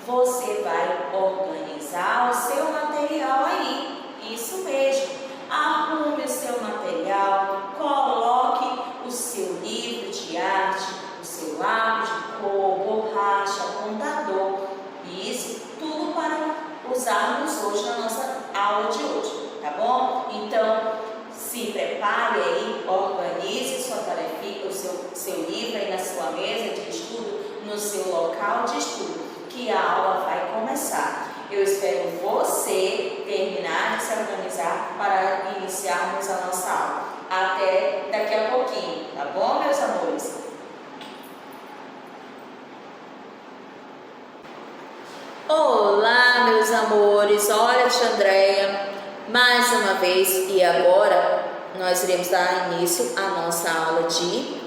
você vai organizar o seu material aí. Isso mesmo. Arrume o seu material, coloque o seu livro de arte, o seu lápis de cor, borracha, apontador. Isso tudo para usarmos hoje na nossa aula de hoje, tá bom? Então, se prepare aí, organize sua tarefa, o seu livro aí na sua mesa de estudo, no seu local de estudo, que a aula vai começar. Eu espero você terminar de se organizar para iniciarmos a nossa aula. Até daqui a pouquinho, tá bom, meus amores? Olá, meus amores, olha, tia Andréia, mais uma vez, e agora nós iremos dar início à nossa aula de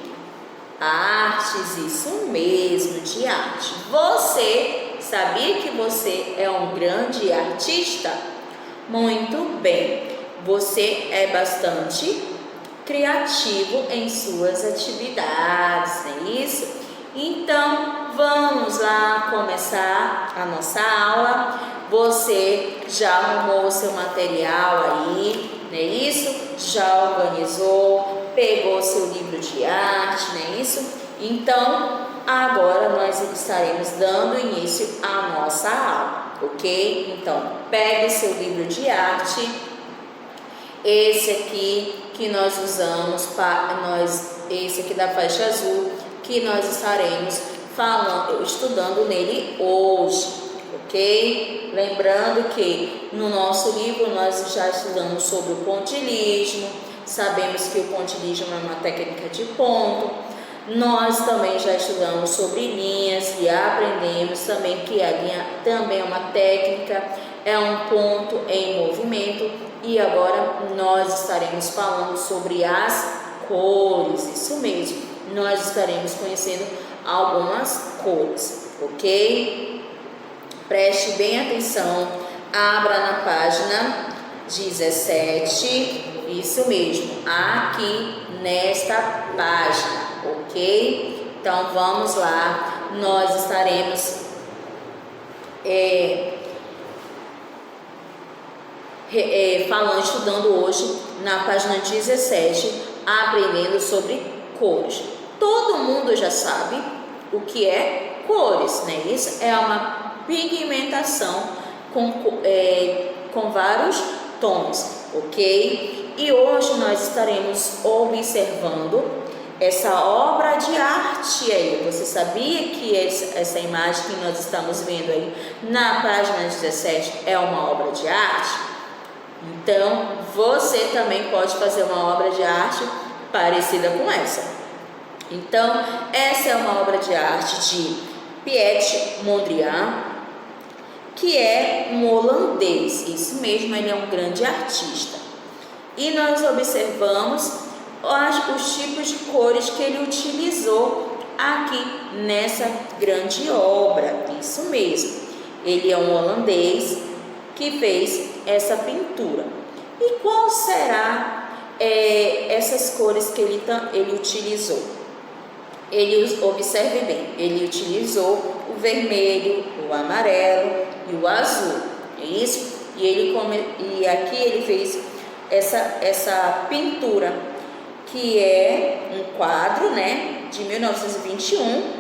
artes, isso mesmo, de arte. Você sabia que você é um grande artista? Muito bem, você é bastante criativo em suas atividades, não é isso? Então, vamos lá começar a nossa aula. Você já arrumou o seu material aí, não é isso? Já organizou, pegou seu livro de arte, não é isso? Então, agora nós estaremos dando início à nossa aula, ok? Então, pegue seu livro de arte, esse aqui que nós usamos, esse aqui da faixa azul, que nós estaremos estudando nele hoje, ok? Lembrando que no nosso livro nós já estudamos sobre o pontilhismo, sabemos que o pontilhismo é uma técnica de ponto. Nós também já estudamos sobre linhas e aprendemos também que a linha também é uma técnica, é um ponto em movimento. E agora nós estaremos falando sobre as cores, isso mesmo. Nós estaremos conhecendo algumas cores, ok? Preste bem atenção, abra na página 17, isso mesmo, aqui nesta página, ok? Então vamos lá, nós estaremos estudando hoje na página 17, aprendendo sobre cores. Todo mundo já sabe o que é cores, né? Isso é uma pigmentação com vários tons, ok? E hoje nós estaremos observando essa obra de arte aí. Você sabia que essa imagem que nós estamos vendo aí na página 17 é uma obra de arte? Então, você também pode fazer uma obra de arte parecida com essa. Então, essa é uma obra de arte de Piet Mondrian, que é um holandês. Isso mesmo, ele é um grande artista. E nós observamos os tipos de cores que ele utilizou aqui nessa grande obra. Isso mesmo, ele é um holandês que fez essa pintura. E qual será essas cores que ele utilizou? Observe bem, ele utilizou o vermelho, o amarelo e o azul, é isso? E aqui ele fez essa pintura, que é um quadro, né, de 1921,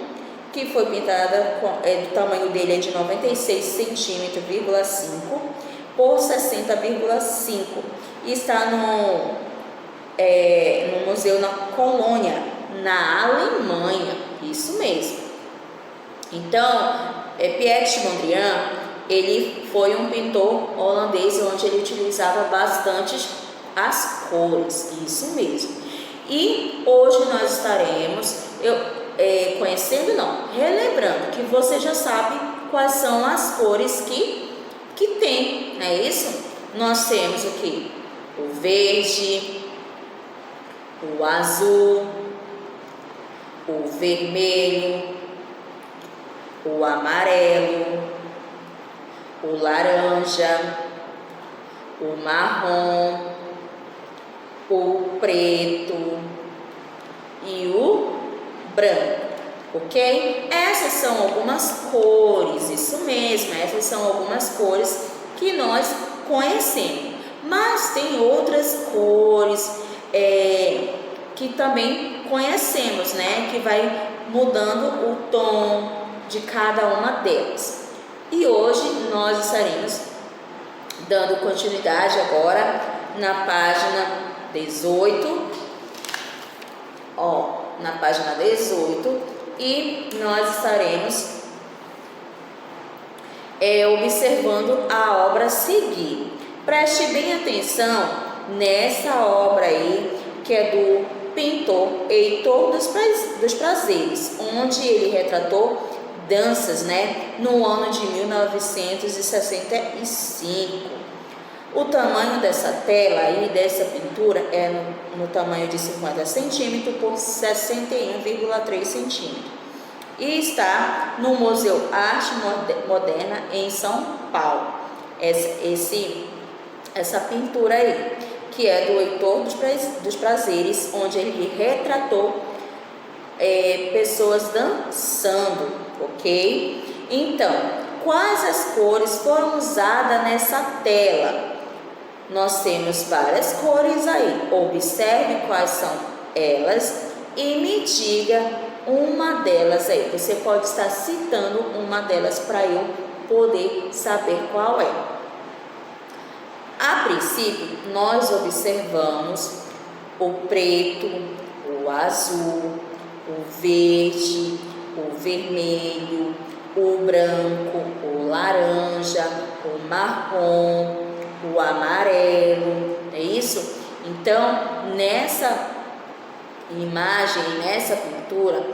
que foi pintada, do tamanho dele é de 96 centímetros, 5 por 60,5, e está no museu na Colônia, na Alemanha, isso mesmo. Então, Piet Mondrian, ele foi um pintor holandês onde ele utilizava bastante as cores, isso mesmo. E hoje nós estaremos relembrando que você já sabe quais são as cores que tem, não é isso? Nós temos o que? O verde, o azul, o vermelho, o amarelo, o laranja, o marrom, o preto e o branco. ok? Essas são algumas cores, isso mesmo, essas são algumas cores que nós conhecemos, mas tem outras cores que também conhecemos, né? Que vai mudando o tom de cada uma delas. E hoje nós estaremos dando continuidade agora na página 18, na página 18, e nós estaremos observando a obra a seguir. Preste bem atenção nessa obra aí, que é do pintor Heitor dos Prazeres, onde ele retratou danças, né, no ano de 1965. O tamanho dessa tela aí, dessa pintura, é no tamanho de 50 centímetros por 61,3 centímetros. E está no Museu Arte Moderna em São Paulo. Essa pintura aí, que é do Heitor dos Prazeres, onde ele retratou pessoas dançando, ok? Então, quais as cores foram usadas nessa tela? Nós temos várias cores aí. Observe quais são elas e me diga uma delas aí. Você pode estar citando uma delas para eu poder saber qual é. A princípio, nós observamos o preto, o azul, o verde, o vermelho, o branco, o laranja, o marrom, o amarelo, é isso? Então, nessa imagem, nessa pintura,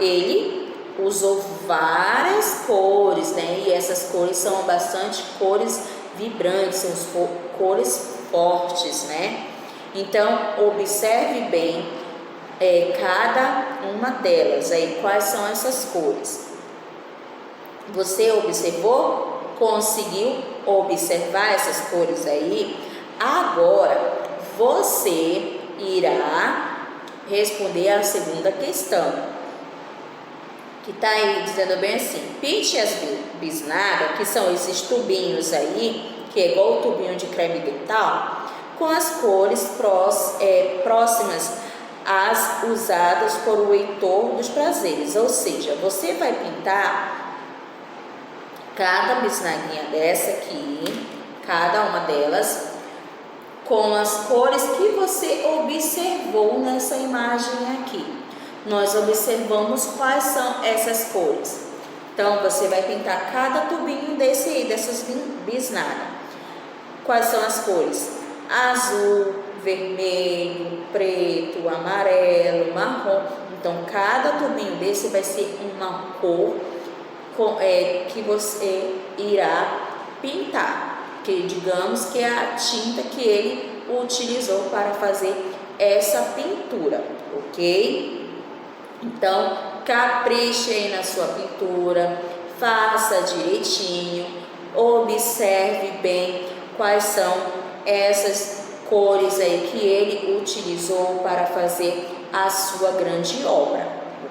ele usou várias cores, né? E essas cores são bastante cores vibrantes, são cores fortes, né? Então, observe bem cada uma delas aí, quais são essas cores. Você observou? Conseguiu observar essas cores aí? Agora você irá responder a segunda questão, que está aí dizendo bem assim: pinte as bisnagas, que são esses tubinhos aí, que é igual o tubinho de creme dental, com as cores próximas às usadas por o Heitor dos Prazeres. Ou seja, você vai pintar cada bisnaguinha dessa aqui, cada uma delas, com as cores que você observou nessa imagem aqui. Nós observamos quais são essas cores. Então, você vai pintar cada tubinho dessas bisnagas. Quais são as cores? Azul, vermelho, preto, amarelo, marrom. Então, cada tubinho desse vai ser uma cor que você irá pintar, que digamos que é a tinta que ele utilizou para fazer essa pintura, ok? Então, capriche aí na sua pintura, faça direitinho, observe bem quais são essas cores aí que ele utilizou para fazer a sua grande obra,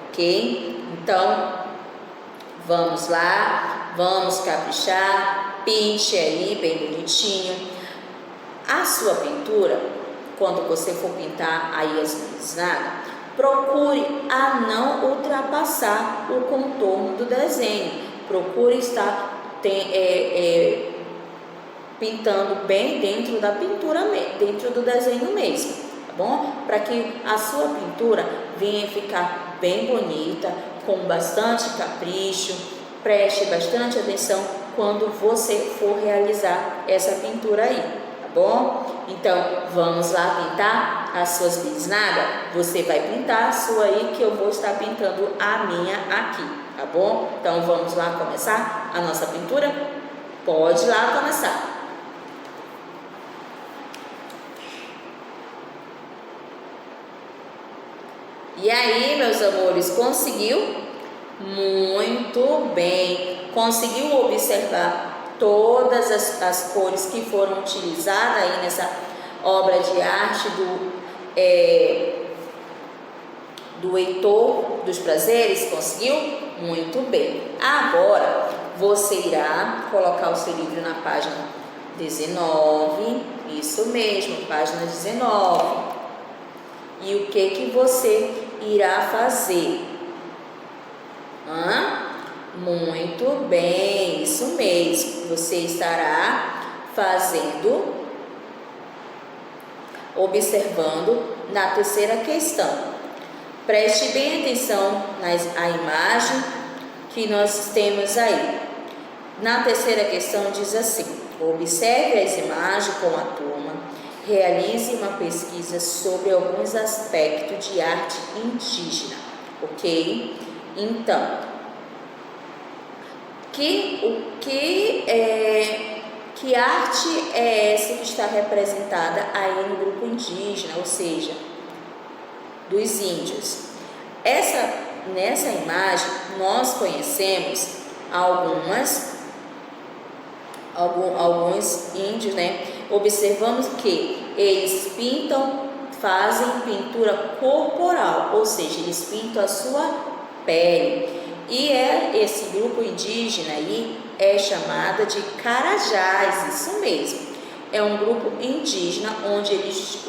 ok? Então, vamos lá, vamos caprichar, pinte aí bem bonitinho. A sua pintura, quando você for pintar aí as bisnagas, procure a não ultrapassar o contorno do desenho. Procure estar pintando bem dentro da pintura, dentro do desenho mesmo, tá bom? Para que a sua pintura venha ficar bem bonita, com bastante capricho. Preste bastante atenção quando você for realizar essa pintura aí, tá bom? Então, vamos lá pintar as suas bisnagas. Você vai pintar a sua aí, que eu vou estar pintando a minha aqui, tá bom? Então, vamos lá começar a nossa pintura? Pode ir lá começar. E aí, meus amores, conseguiu? Muito bem. Conseguiu observar todas as cores que foram utilizadas aí nessa obra de arte do do Heitor dos Prazeres? Conseguiu? Muito bem. Agora, você irá colocar o seu livro na página 19. Isso mesmo, página 19. E o que você irá fazer? Muito bem, isso mesmo. Você estará observando na terceira questão. Preste bem atenção à imagem que nós temos aí. Na terceira questão diz assim: observe as imagens com a turma, realize uma pesquisa sobre alguns aspectos de arte indígena, ok? Então, que arte é essa que está representada aí no grupo indígena, ou seja, dos índios? Nessa imagem, nós conhecemos alguns índios, né? Observamos que eles fazem pintura corporal, ou seja, eles pintam a sua pele. E esse grupo indígena aí é chamada de Carajás, isso mesmo. É um grupo indígena onde eles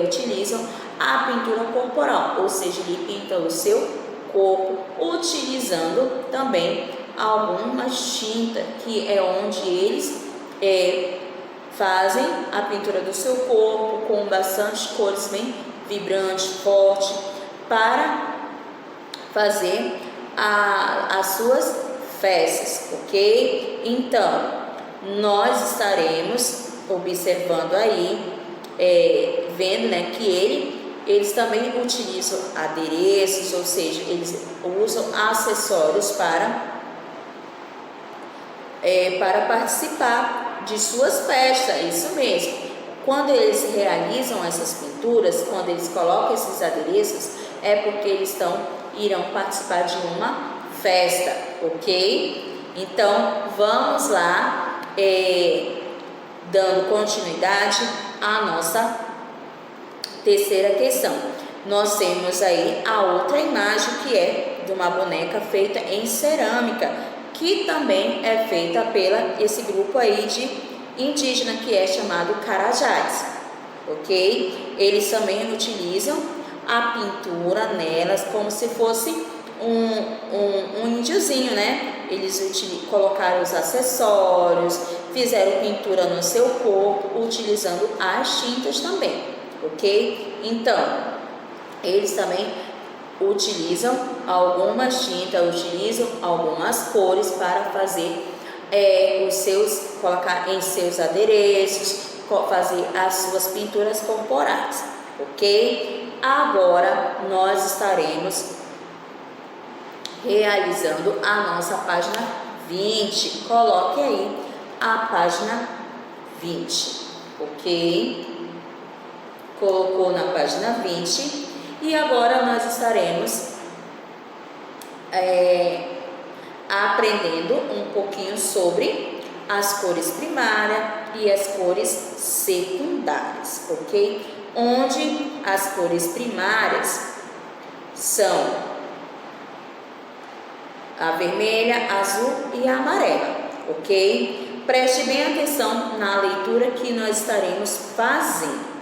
utilizam a pintura corporal, ou seja, ele pinta o seu corpo utilizando também algumas tintas, que é onde eles fazem a pintura do seu corpo com bastante cores bem vibrantes, forte, para fazer as suas festas, ok? Então, nós estaremos observando aí, vendo, né, que eles também utilizam adereços, ou seja, eles usam acessórios para participar de suas festas, isso mesmo. Quando eles realizam essas pinturas, quando eles colocam esses adereços, é porque eles irão participar de uma festa, ok? Então, vamos lá, dando continuidade à nossa terceira questão. Nós temos aí a outra imagem, que é de uma boneca feita em cerâmica, que também é feita esse grupo aí de indígena, que é chamado Carajás, ok? Eles também utilizam a pintura nelas como se fosse um índiozinho, né? Eles colocaram os acessórios, fizeram pintura no seu corpo, utilizando as tintas também, ok? Então, eles também utilizam algumas tintas, utilizam algumas cores para fazer colocar em seus adereços, fazer as suas pinturas corporais, ok? Agora nós estaremos realizando a nossa página 20. Coloque aí a página 20, ok? Colocou na página 20 e agora nós estaremos aprendendo um pouquinho sobre as cores primárias e as cores secundárias, ok? Onde as cores primárias são a vermelha, azul e a amarela, ok? Preste bem atenção na leitura que nós estaremos fazendo.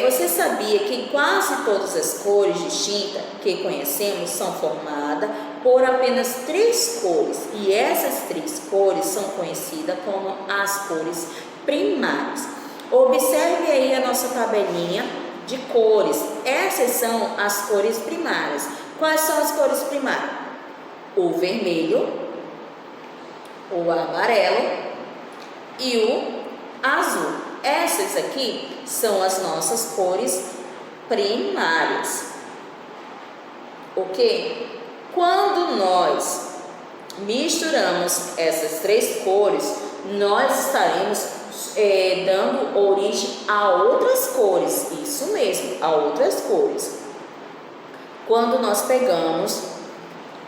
Você sabia que quase todas as cores de tinta que conhecemos são formadas por apenas 3 cores, e essas 3 cores são conhecidas como as cores primárias. Observe aí a nossa tabelinha de cores. Essas são as cores primárias. Quais são as cores primárias? O vermelho, o amarelo e o azul. Essas aqui são as nossas cores primárias, ok? Quando nós misturamos essas 3 cores, nós estaremos dando origem a outras cores, isso mesmo, a outras cores. Quando nós pegamos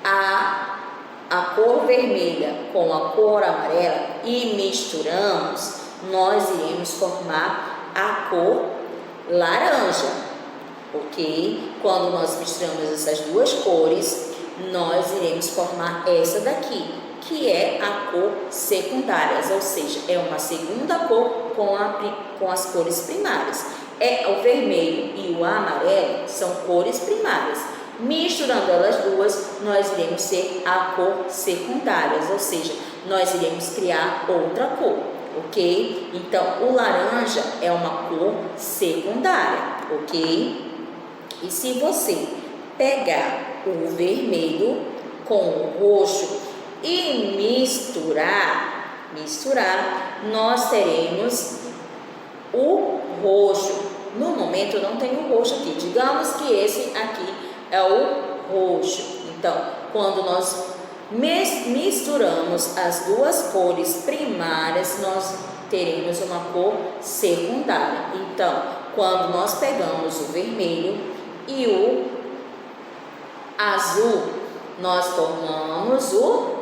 a cor vermelha com a cor amarela e misturamos, nós iremos formar a cor laranja. ok? Quando nós misturamos essas duas cores, nós iremos formar essa daqui, que é a cor secundária, ou seja, é uma segunda cor com as cores primárias. O vermelho e o amarelo são cores primárias. Misturando elas duas, nós iremos ter a cor secundária, ou seja, nós iremos criar outra cor, ok? Então, o laranja é uma cor secundária, ok? E se você pegar o vermelho com o roxo e misturar, nós teremos o roxo. No momento eu não tenho o roxo aqui, digamos que esse aqui é o roxo. Então, quando nós misturamos as duas cores primárias, nós teremos uma cor secundária. Então, quando nós pegamos o vermelho e o azul, nós formamos o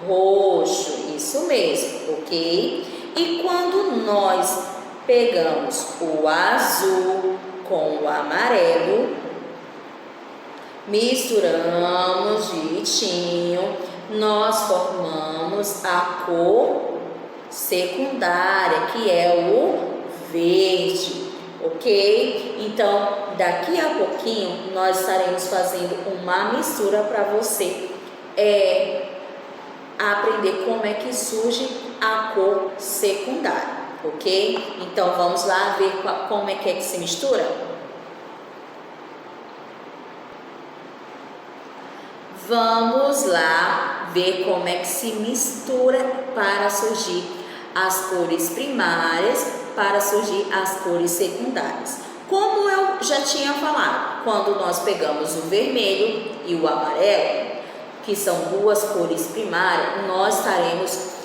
roxo, isso mesmo, ok? E quando nós pegamos o azul com o amarelo, misturamos direitinho, nós formamos a cor secundária, que é o verde, ok? Então, daqui a pouquinho, nós estaremos fazendo uma mistura para você aprender como é que surge a cor secundária, ok? Então, vamos lá ver como é que se mistura? Vamos lá ver como é que se mistura para surgir as cores primárias, para surgir as cores secundárias. Como eu já tinha falado, quando nós pegamos o vermelho e o amarelo, que são duas cores primárias, nós estaremos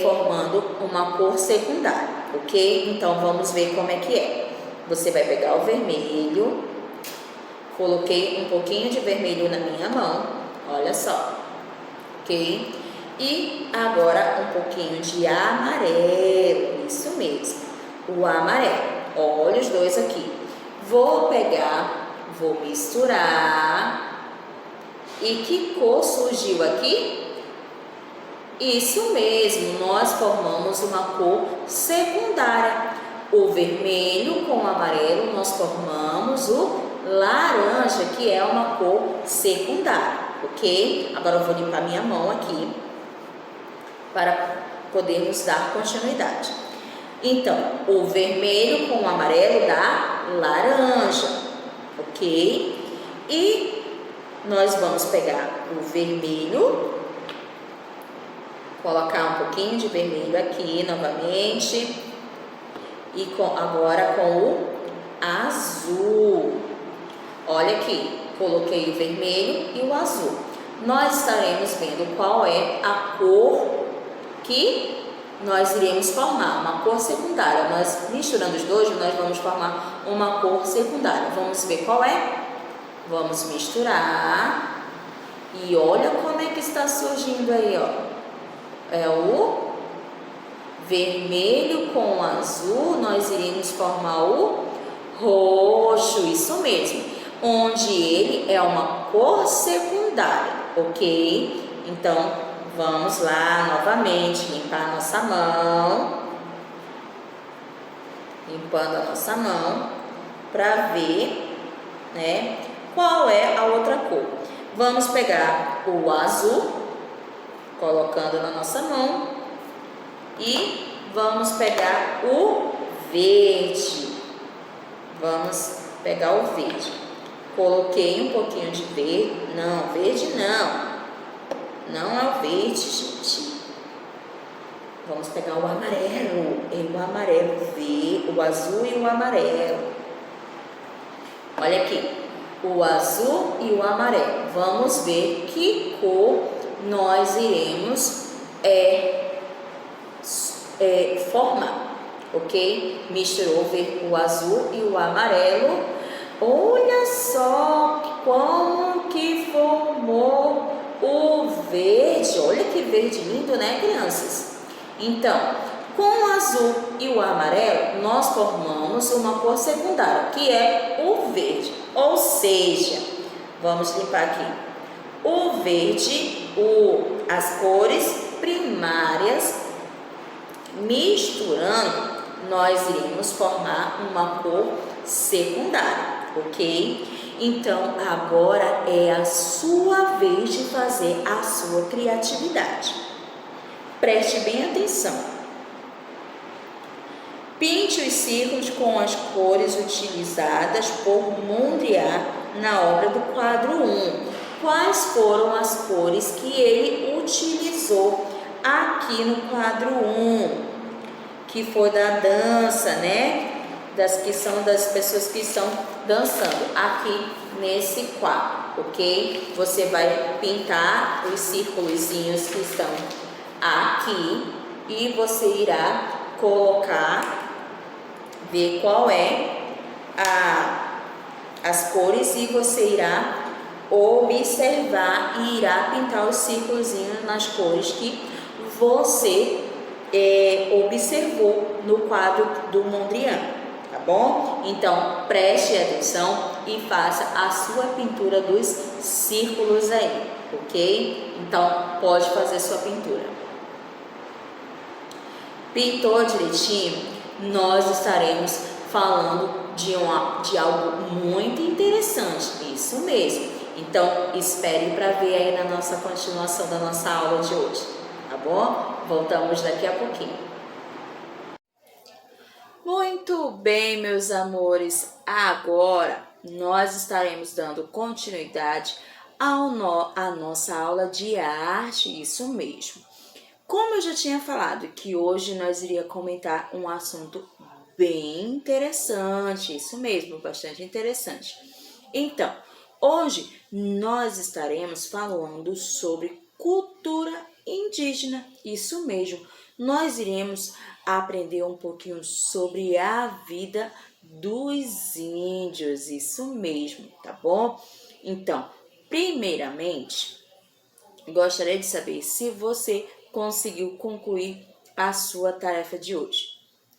formando uma cor secundária, ok? Então, vamos ver como é que é. Você vai pegar o vermelho, coloquei um pouquinho de vermelho na minha mão, olha só, ok? E agora um pouquinho de amarelo, isso mesmo, o amarelo, olha os dois aqui. Vou pegar, vou misturar, e que cor surgiu aqui? Isso mesmo, nós formamos uma cor secundária. O vermelho com o amarelo, nós formamos o laranja, que é uma cor secundária. Ok? Agora eu vou limpar minha mão aqui para podermos dar continuidade. Então, o vermelho com o amarelo dá laranja, ok? E nós vamos pegar o vermelho, colocar um pouquinho de vermelho aqui novamente e agora com o azul. Olha aqui. Coloquei o vermelho e o azul. Nós estaremos vendo qual é a cor que nós iremos formar, uma cor secundária. Nós, misturando os dois, nós vamos formar uma cor secundária. Vamos ver qual é? Vamos misturar. E olha como é que está surgindo aí, ó. É o vermelho com o azul, nós iremos formar o roxo, isso mesmo. Onde ele é uma cor secundária, ok? Então, vamos lá novamente, limpar a nossa mão. Limpando a nossa mão, para ver, né, qual é a outra cor. Vamos pegar o azul, colocando na nossa mão, e vamos pegar o verde. Vamos pegar o verde. Coloquei um pouquinho de verde. Não, verde não. Não é o verde, gente. Vamos pegar o amarelo. O amarelo, o azul e o amarelo. Olha aqui. O azul e o amarelo. Vamos ver que cor nós iremos formar. Ok? Misturou o azul e o amarelo. Olha só como que formou o verde. Olha que verde lindo, né, crianças? Então, Com o azul e o amarelo, nós formamos uma cor secundária, que é o verde. Ou seja, vamos limpar aqui. O verde, as cores primárias, misturando, nós iremos formar uma cor secundária, ok? Então, agora é a sua vez de fazer a sua criatividade. Preste bem atenção. Pinte os círculos com as cores utilizadas por Mondrian na obra do quadro 1. Quais foram as cores que ele utilizou aqui no quadro 1? Que foi da dança, né? Das pessoas que estão dançando aqui nesse quadro, ok? Você vai pintar os círculozinhos que estão aqui e você irá colocar, ver qual é as cores e você irá observar e irá pintar os círculozinhos nas cores que você observou no quadro do Mondrian, tá bom? Então, preste atenção e faça a sua pintura dos círculos aí, ok? Então, pode fazer sua pintura. Pintou direitinho? Nós estaremos falando de algo muito interessante, isso mesmo. Então, espere para ver aí na nossa continuação da nossa aula de hoje, tá bom? Voltamos daqui a pouquinho. Muito bem, meus amores. Agora, nós estaremos dando continuidade à nossa aula de arte, isso mesmo. Como eu já tinha falado, que hoje nós iríamos comentar um assunto bem interessante, isso mesmo, bastante interessante. Então, hoje nós estaremos falando sobre cultura indígena, isso mesmo. Nós iremos aprender um pouquinho sobre a vida dos índios, isso mesmo, tá bom? Então, primeiramente, gostaria de saber se você conseguiu concluir a sua tarefa de hoje.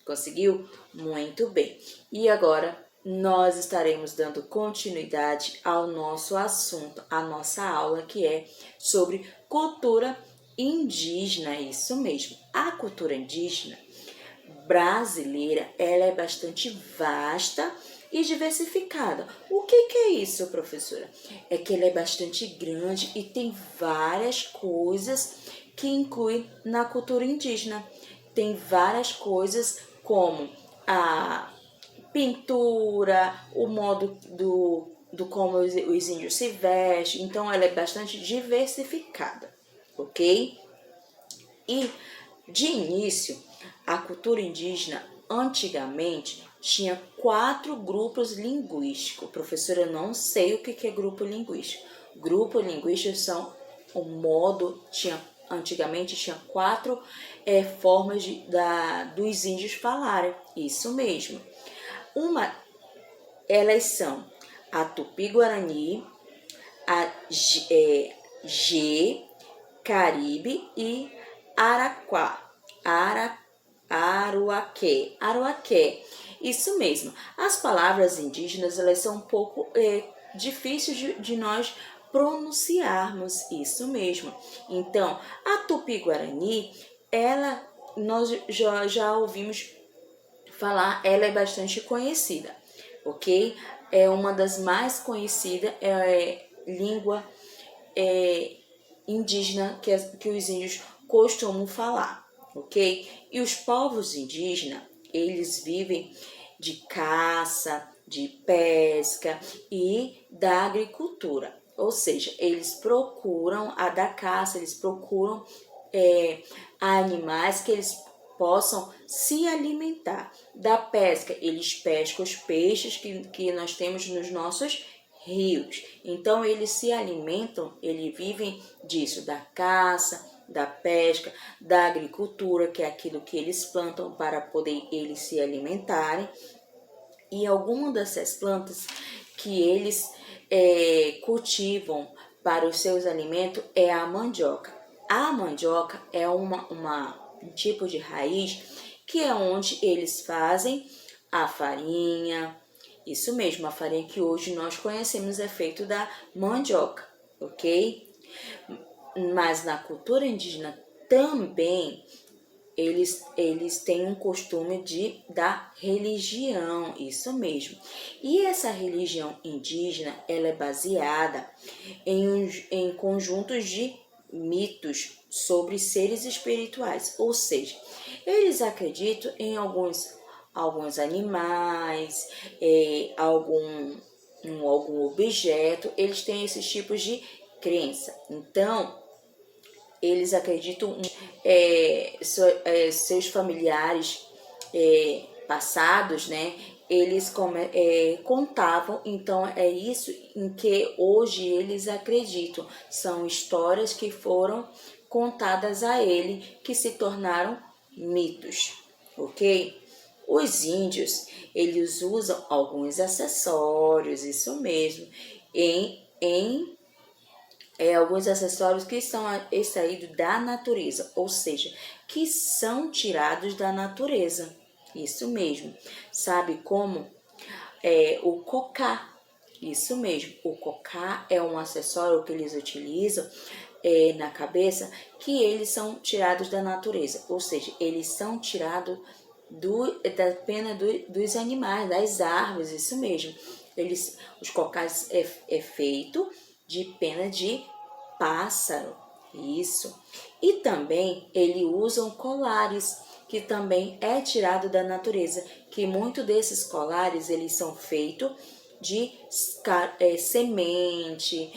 Conseguiu? Muito bem. E agora nós estaremos dando continuidade ao nosso assunto, a nossa aula que é sobre cultura indígena, isso mesmo. A cultura indígena brasileira, ela é bastante vasta e diversificada. O que é isso, professora? É que ela é bastante grande e tem várias coisas que inclui na cultura indígena. Tem várias coisas como a pintura, o modo do como os índios se vestem. Então, ela é bastante diversificada, ok? E, de início, a cultura indígena, antigamente, tinha 4 grupos linguísticos. Professora, eu não sei o que é grupo linguístico. Grupo linguístico são o modo, antigamente tinha 4 formas dos índios falarem, isso mesmo. Elas são a Tupi-Guarani, a G, Caribe e Aruaqué. Isso mesmo. As palavras indígenas, elas são um pouco difíceis de nós pronunciarmos, isso mesmo. Então, a Tupi-Guarani, nós já ouvimos falar, ela é bastante conhecida, ok? É uma das mais conhecidas língua indígena que os índios costumam falar, ok? E os povos indígenas, eles vivem de caça, de pesca e da agricultura. Ou seja, eles procuram da caça, eles procuram animais que eles possam se alimentar. Da pesca, eles pescam os peixes que nós temos nos nossos rios. Então, eles se alimentam, eles vivem disso, da caça, da pesca, da agricultura, que é aquilo que eles plantam para poder eles se alimentarem. E alguma dessas plantas que eles cultivam para os seus alimentos é a mandioca. A mandioca é um tipo de raiz que é onde eles fazem a farinha. Isso mesmo, a farinha que hoje nós conhecemos é feito da mandioca, ok? Mas na cultura indígena também eles têm um costume da religião, isso mesmo. E essa religião indígena, ela é baseada em conjuntos de mitos sobre seres espirituais, ou seja, eles acreditam em alguns animais, algum objeto, eles têm esses tipos de crença. Então, eles acreditam seus familiares passados, né? Eles contavam, então é isso em que hoje eles acreditam. São histórias que foram contadas a ele, que se tornaram mitos, ok? Os índios, eles usam alguns acessórios, isso mesmo, alguns acessórios que são extraídos da natureza, ou seja, que são tirados da natureza. Isso mesmo. Sabe como? O cocá. Isso mesmo. O cocá é um acessório que eles utilizam na cabeça, que eles são tirados da natureza, ou seja, eles são tirados da pena dos animais, das árvores, isso mesmo. Os cocás é feito de pena de pássaro, isso. E também eles usam colares, que também é tirado da natureza, que muito desses colares eles são feitos de semente,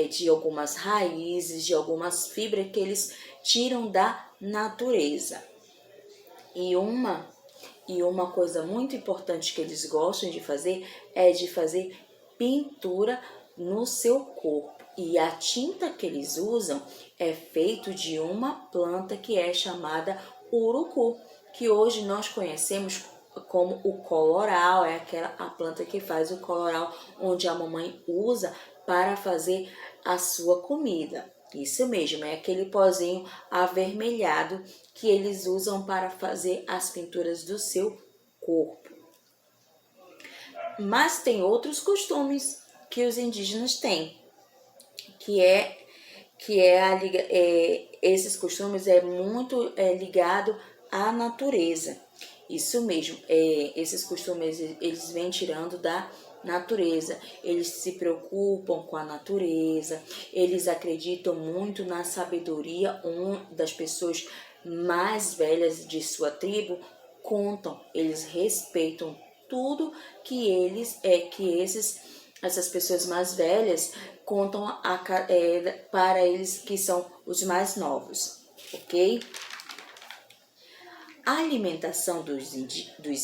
de algumas raízes, de algumas fibras que eles tiram da natureza. E uma coisa muito importante que eles gostam de fazer é de fazer pintura no seu corpo. E a tinta que eles usam é feito de uma planta que é chamada urucu, que hoje nós conhecemos como o coloral, a planta que faz o coloral, onde a mamãe usa para fazer a sua comida. Isso mesmo, é aquele pozinho avermelhado que eles usam para fazer as pinturas do seu corpo. Mas tem outros costumes que os indígenas têm, esses costumes é muito ligado à natureza. Isso mesmo, esses costumes eles vêm tirando da natureza, eles se preocupam com a natureza, eles acreditam muito na sabedoria das pessoas mais velhas de sua tribo, contam, eles respeitam tudo que essas pessoas mais velhas contam para eles, que são os mais novos, ok? A alimentação dos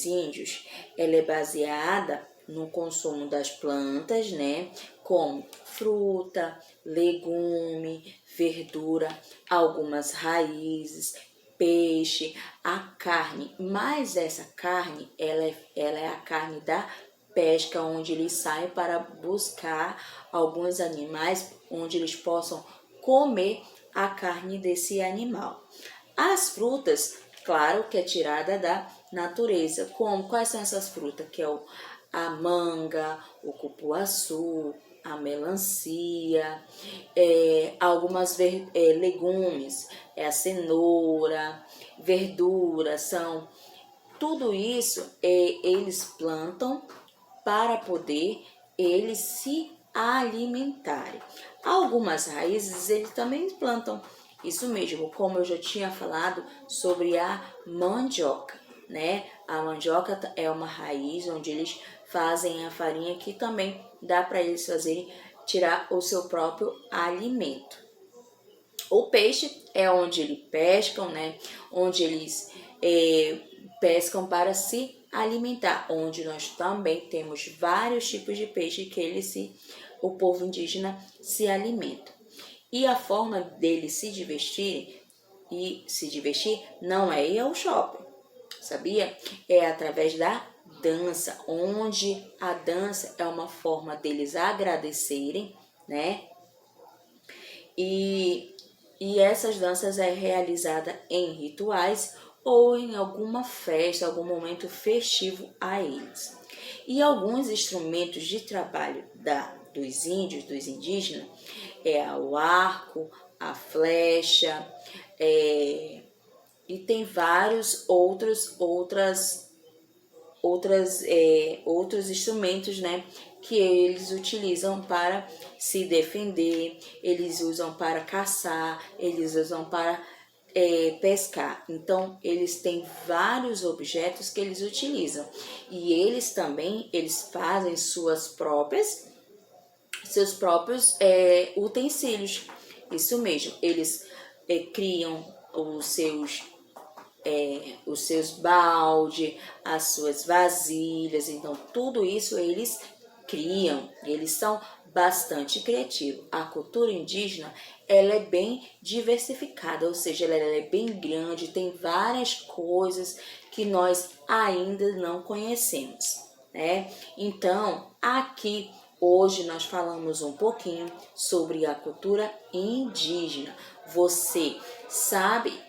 índios, ela é baseada no consumo das plantas, né? Como fruta, legume, verdura, algumas raízes, peixe, a carne. Mas essa carne, ela é a carne da pesca, onde eles saem para buscar alguns animais, onde eles possam comer a carne desse animal. As frutas, claro que é tirada da natureza. Quais são essas frutas? Que é a manga, o cupuaçu, a melancia, algumas legumes, a cenoura, verduras, tudo isso eles plantam para poder eles se alimentarem. Algumas raízes eles também plantam. Isso mesmo, como eu já tinha falado sobre a mandioca, né? A mandioca é uma raiz onde eles fazem a farinha, que também dá para eles tirar o seu próprio alimento. O peixe é onde eles pescam, né? Onde eles pescam para se alimentar, onde nós também temos vários tipos de peixe que o povo indígena se alimenta. E a forma deles se divertir não é ir ao shopping, sabia? É através da dança, onde a dança é uma forma deles agradecerem, né? E essas danças é realizada em rituais ou em alguma festa, algum momento festivo a eles. E alguns instrumentos de trabalho dos índios, dos indígenas, é o arco, a flecha, e tem vários outros instrumentos, né, que eles utilizam para se defender, eles usam para caçar, eles usam para pescar. Então, eles têm vários objetos que eles utilizam. E eles também, eles fazem seus próprios utensílios. Isso mesmo, eles criam os seus baldes, as suas vasilhas. Então, tudo isso eles criam, eles são bastante criativos. A cultura indígena, ela é bem diversificada, ou seja, ela é bem grande, tem várias coisas que nós ainda não conhecemos, né? Então, aqui hoje nós falamos um pouquinho sobre a cultura indígena. Você sabe,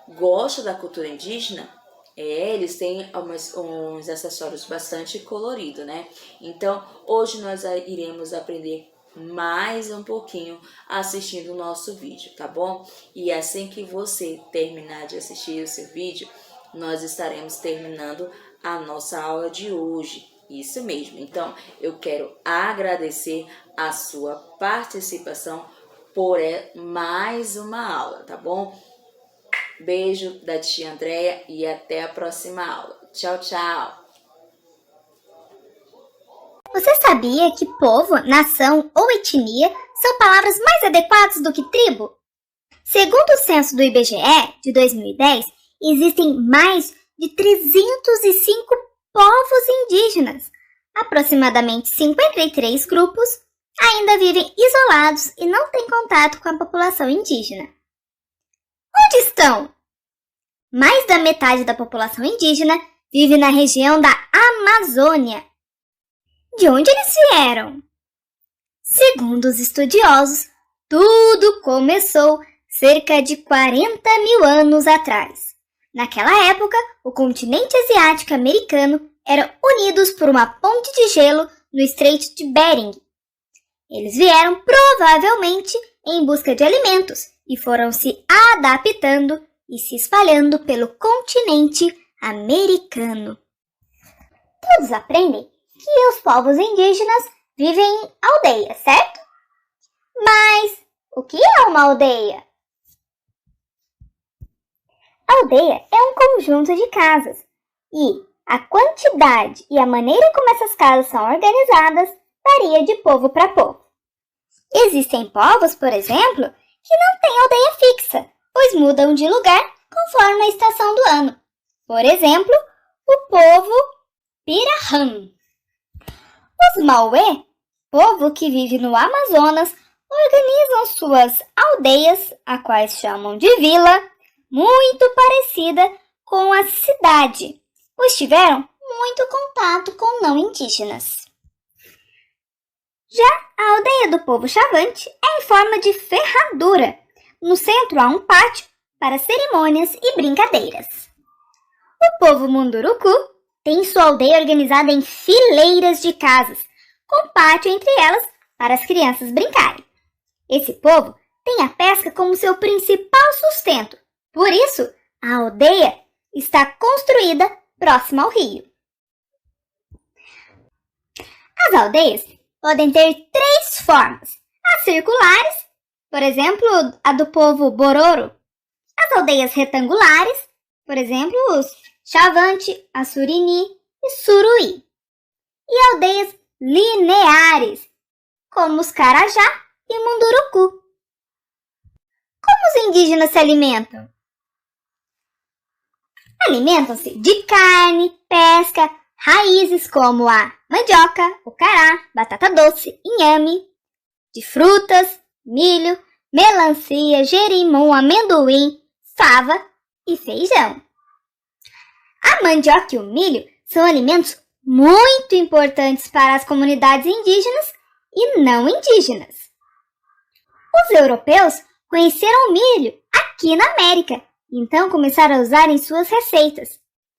gosta da cultura indígena? Eles têm uns acessórios bastante coloridos, né? Então, hoje nós iremos aprender mais um pouquinho assistindo o nosso vídeo, tá bom? E assim que você terminar de assistir o seu vídeo, nós estaremos terminando a nossa aula de hoje. Isso mesmo. Então, eu quero agradecer a sua participação por mais uma aula, tá bom? Beijo da tia Andréia e até a próxima aula. Tchau, tchau! Você sabia que povo, nação ou etnia são palavras mais adequadas do que tribo? Segundo o censo do IBGE de 2010, existem mais de 305 povos indígenas. Aproximadamente 53 grupos ainda vivem isolados e não têm contato com a população indígena. Onde estão? Mais da metade da população indígena vive na região da Amazônia. De onde eles vieram? Segundo os estudiosos, tudo começou cerca de 40 mil anos atrás. Naquela época, o continente asiático e americano eram unidos por uma ponte de gelo no Estreito de Bering. Eles vieram provavelmente em busca de alimentos e foram se adaptando e se espalhando pelo continente americano. Todos aprendem que os povos indígenas vivem em aldeias, certo? Mas o que é uma aldeia? Aldeia é um conjunto de casas e a quantidade e a maneira como essas casas são organizadas varia de povo para povo. Existem povos, por exemplo, que não têm aldeia fixa, pois mudam de lugar conforme a estação do ano. Por exemplo, o povo Pirahã. Os Mauê, povo que vive no Amazonas, organizam suas aldeias, a quais chamam de vila, muito parecida com a cidade, pois tiveram muito contato com não indígenas. Já a aldeia do povo Chavante é em forma de ferradura. No centro há um pátio para cerimônias e brincadeiras. O povo Munduruku tem sua aldeia organizada em fileiras de casas, com pátio entre elas para as crianças brincarem. Esse povo tem a pesca como seu principal sustento, por isso a aldeia está construída próxima ao rio. As aldeias podem ter 3 formas: as circulares, por exemplo, a do povo Bororo; as aldeias retangulares, por exemplo, os Chavante, Assurini e Suruí; e aldeias lineares, como os Carajá e Munduruku. Como os indígenas se alimentam? Alimentam-se de carne, pesca, raízes como a mandioca, o cará, batata doce, inhame, de frutas, milho, melancia, gerimum, amendoim, fava e feijão. A mandioca e o milho são alimentos muito importantes para as comunidades indígenas e não indígenas. Os europeus conheceram o milho aqui na América Então começaram a usar em suas receitas.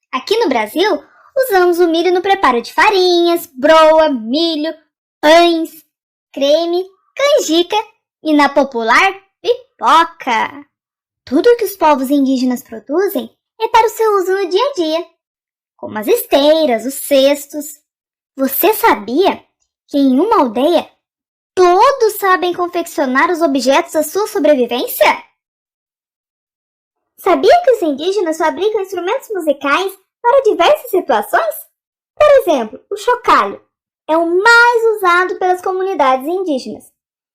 Aqui no Brasil, usamos o milho no preparo de farinhas, broa, milho, pães, creme, canjica e na popular pipoca. Tudo que os povos indígenas produzem é para o seu uso no dia a dia, como as esteiras, os cestos. Você sabia que em uma aldeia todos sabem confeccionar os objetos da sua sobrevivência? Sabia que os indígenas fabricam instrumentos musicais para diversas situações? Por exemplo, o chocalho é o mais usado pelas comunidades indígenas.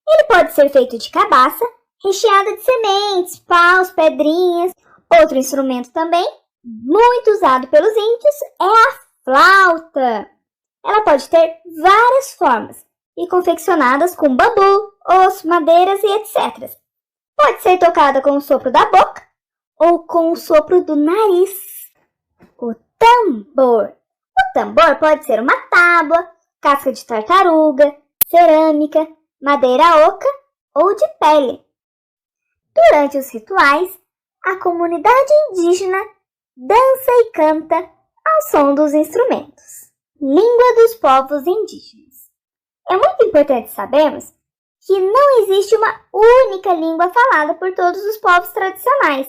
Ele pode ser feito de cabaça, recheada de sementes, paus, pedrinhas. Outro instrumento também, muito usado pelos índios, é a flauta. Ela pode ter várias formas e confeccionadas com bambu, osso, madeiras e etc. Pode ser tocada com o sopro da boca ou com o sopro do nariz. O tambor. O tambor pode ser uma tábua, casca de tartaruga, cerâmica, madeira oca ou de pele. Durante os rituais, a comunidade indígena dança e canta ao som dos instrumentos. Língua dos povos indígenas. É muito importante sabermos que não existe uma única língua falada por todos os povos tradicionais.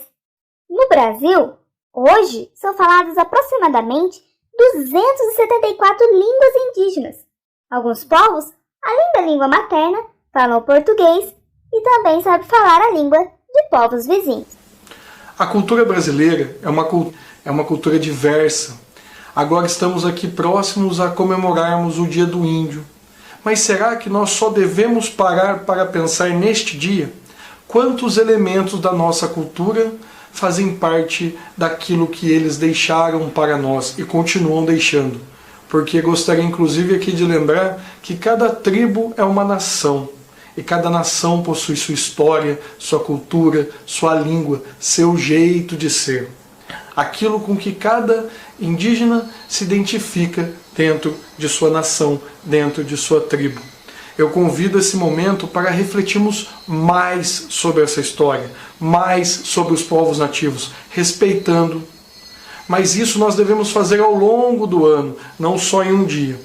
No Brasil, hoje, são faladas aproximadamente 274 línguas indígenas. Alguns povos, além da língua materna, falam o português e também sabem falar a língua de povos vizinhos. A cultura brasileira é uma cultura diversa. Agora estamos aqui próximos a comemorarmos o Dia do Índio. Mas será que nós só devemos parar para pensar neste dia? Quantos elementos da nossa cultura fazem parte daquilo que eles deixaram para nós e continuam deixando? Porque gostaria inclusive aqui de lembrar que cada tribo é uma nação. E cada nação possui sua história, sua cultura, sua língua, seu jeito de ser. Aquilo com que cada indígena se identifica dentro de sua nação, dentro de sua tribo. Eu convido esse momento para refletirmos mais sobre essa história, mais sobre os povos nativos, respeitando. Mas isso nós devemos fazer ao longo do ano, não só em um dia.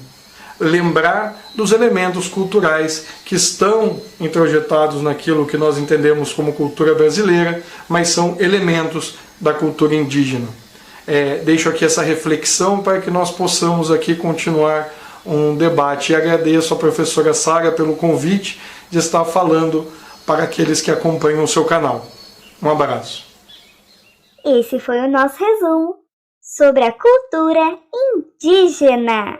Lembrar dos elementos culturais que estão introjetados naquilo que nós entendemos como cultura brasileira, mas são elementos da cultura indígena. Deixo aqui essa reflexão para que nós possamos aqui continuar um debate. E agradeço à professora Sara pelo convite de estar falando para aqueles que acompanham o seu canal. Um abraço. Esse foi o nosso resumo sobre a cultura indígena.